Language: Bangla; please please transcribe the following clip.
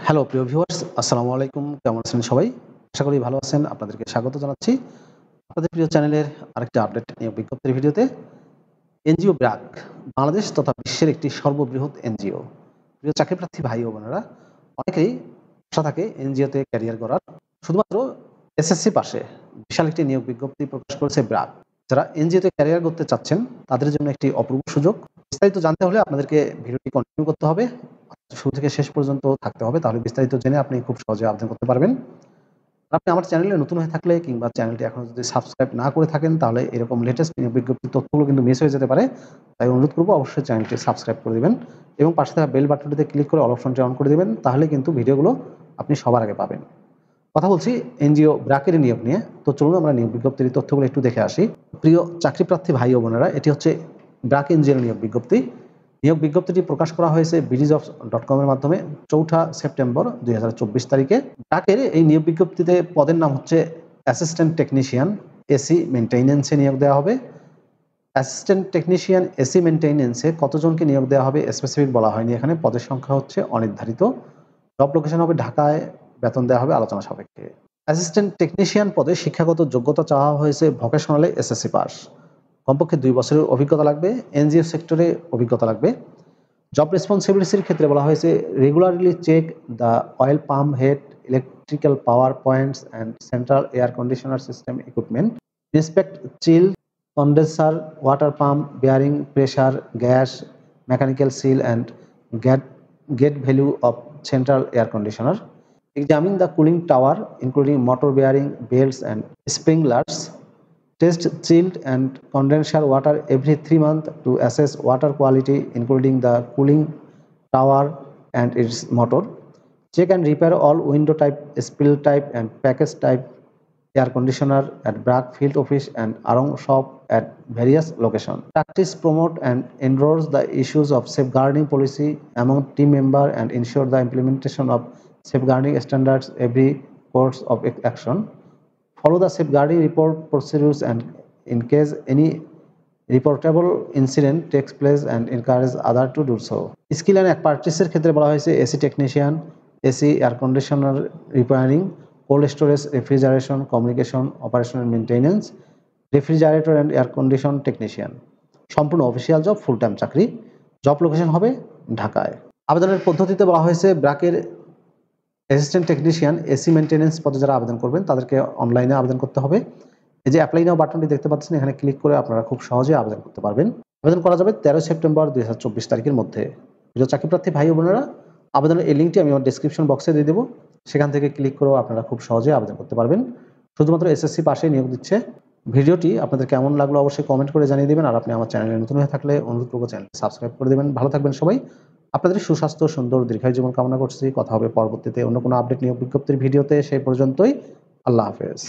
হ্যালো প্রিয় ভিউয়ার্স, আসসালামু আলাইকুম। কেমন আছেন সবাই? আশা করি ভালো আছেন। আপনাদেরকে স্বাগত জানাচ্ছি আপনাদের প্রিয় চ্যানেলের আরেকটা আপডেট নিয়োগ বিজ্ঞপ্তির ভিডিওতে। এনজিও ব্র্যাক বাংলাদেশ তথা বিশ্বের একটি সর্ববৃহৎ এনজিও। প্রিয় চাকরিপ্রার্থী ভাই ও বোনেরা, অনেকেরই আশা থাকে এনজিওতে ক্যারিয়ার গড়ার। শুধুমাত্র এসএসসি পাশে বিশাল একটি নিয়োগ বিজ্ঞপ্তি প্রকাশ করেছে ব্র্যাক। যারা এনজিওতে ক্যারিয়ার করতে চাচ্ছেন তাদের জন্য একটি অপূর্ব সুযোগ। বিস্তারিত জানতে হলে আপনাদেরকে ভিডিওটি কন্টিনিউ করতে হবে। শুরু থেকে শেষ পর্যন্ত থাকতে হবে, তাহলে বিস্তারিত জেনে আপনি খুব সহজে আবেদন করতে পারবেন। আপনি আমার চ্যানেলে নতুন হয়ে থাকলে কিংবা চ্যানেলটি এখনো যদি সাবস্ক্রাইব না করে থাকেন তাহলে এরকম লেটেস্ট নিয়োগ বিজ্ঞপ্তির তথ্যগুলো কিন্তু মিস হয়ে যেতে পারে। তাই অনুরোধ করব অবশ্যই চ্যানেলটি সাবস্ক্রাইব করে দিবেন এবং পাশে থাকা বেল বাটনটিতে ক্লিক করে অল অপশনটি অন করে দিবেন। তাহলে কিন্তু ভিডিওগুলো আপনি সবার আগে পাবেন। কথা বলছি এনজিও ব্র্যাকের নিয়োগ নিয়ে। তো চলুন আমরা নিয়োগ বিজ্ঞপ্তির তথ্যগুলো একটু দেখে আসি। প্রিয় চাকরিপ্রার্থী ভাই ও বোনেরা, এটি হচ্ছে ব্র্যাক এনজিওর নিয়োগ বিজ্ঞপ্তি। নিয়োগ বিজ্ঞপ্তিটি প্রকাশ করা হয়েছে BDjobs.com এর মাধ্যমে 4 সেপ্টেম্বর 2024 তারিখে। ব্র্যাকের এই নিয়োগ বিজ্ঞপ্তিতে পদের নাম হচ্ছে অ্যাসিস্ট্যান্ট টেকনিশিয়ান এসি মেইনটেইনেন্সে নিয়োগ দেওয়া হবে। অ্যাসিস্ট্যান্ট টেকনিশিয়ান এসি মেইনটেইনেন্সে কতজনকে নিয়োগ দেওয়া হবে স্পেসিফিক বলা হয়নি এখানে। পদের সংখ্যা হচ্ছে অনির্ধারিত। জব লোকেশন হবে ঢাকায়, বেতন দেওয়া হবে আলোচনা সাপেক্ষে। অ্যাসিস্ট্যান্ট টেকনিশিয়ান পদে শিক্ষাগত যোগ্যতা চাওয়া হয়েছে ভোকেশনালে এসএসসি পাস। কমপক্ষে 2 বছরের অভিজ্ঞতা লাগবে। এনজিও সেক্টরে অভিজ্ঞতা লাগবে। জব রেসপন্সিবিলিটির ক্ষেত্রে বলা হয়েছে regularly check the oil pump head, electrical power points and central air conditioner system equipment, inspect chill, condenser, water pump, bearing pressure, gas, mechanical seal and gate value of central air conditioner. Examine the cooling tower including motor bearing, belts and sprinklers. Test chilled and condenser water every 3 months to assess water quality including the cooling tower and its motor. Check and repair all window type, spill type and package type air conditioner at Bragg field office and Arong shop at various locations. Practice, promote and endorse the issues of safeguarding policy among team member and ensure the implementation of safeguarding standards every course of action. Follow the safeguarding report procedures and in case any reportable incident takes place and encourage other to do so. Skill and expertise এর ক্ষেত্রে বলা হয়েছে AC technician, AC air conditioner repairing, cold storage, refrigeration, communication, operation and maintenance, refrigerator and air condition technician. সম্পূর্ণ অফিসিয়াল জব, ফুল টাইম চাকরি। জব লোকেশন হবে ঢাকায়। আবেদনের পদ্ধতিতে বলা হয়েছে ব্র্যাকের অ্যাসিস্ট্যান্ট টেকনিশিয়ান এসি মেইনটেনেন্স পদে যারা আবেদন করবেন তাদেরকে অনলাইনে আবেদন করতে হবে। এই যে অ্যাপ্লাই নাও বাটনটি দেখতে পাচ্ছেন, এখানে ক্লিক করে আপনারা খুব সহজে আবেদন করতে পারবেন। আবেদন করা যাবে 13 সেপ্টেম্বর 2024 তারিখের মধ্যে। প্রিয় চাকরিপ্রার্থী ভাই ও বোনেরা, আবেদনের এই লিঙ্কটি আমি আমার ডেসক্রিপশন বক্সে দিয়ে দেবো। সেখান থেকে ক্লিক করেও আপনারা খুব সহজে আবেদন করতে পারবেন। শুধুমাত্র এসএসসি পাশেই নিয়োগ দিচ্ছে। ভিডিওটি আপনাদের কেমন লাগলো অবশ্যই কমেন্ট করে জানিয়ে দেবেন। আর আপনি আমার চ্যানেলে নতুন হয়ে থাকলে অনুরোধ করব চ্যানেলটি সাবস্ক্রাইব করে দেবেন। ভালো থাকবেন সবাই। আপনাদের সুস্বাস্থ্য, সুন্দর দীর্ঘায়ু জীবন কামনা করছি। কথা হবে পরবর্তীতে অন্য কোনো আপডেট নিয়োগ বিজ্ঞপ্তির ভিডিওতে। সেই পর্যন্তই আল্লাহ হাফেজ।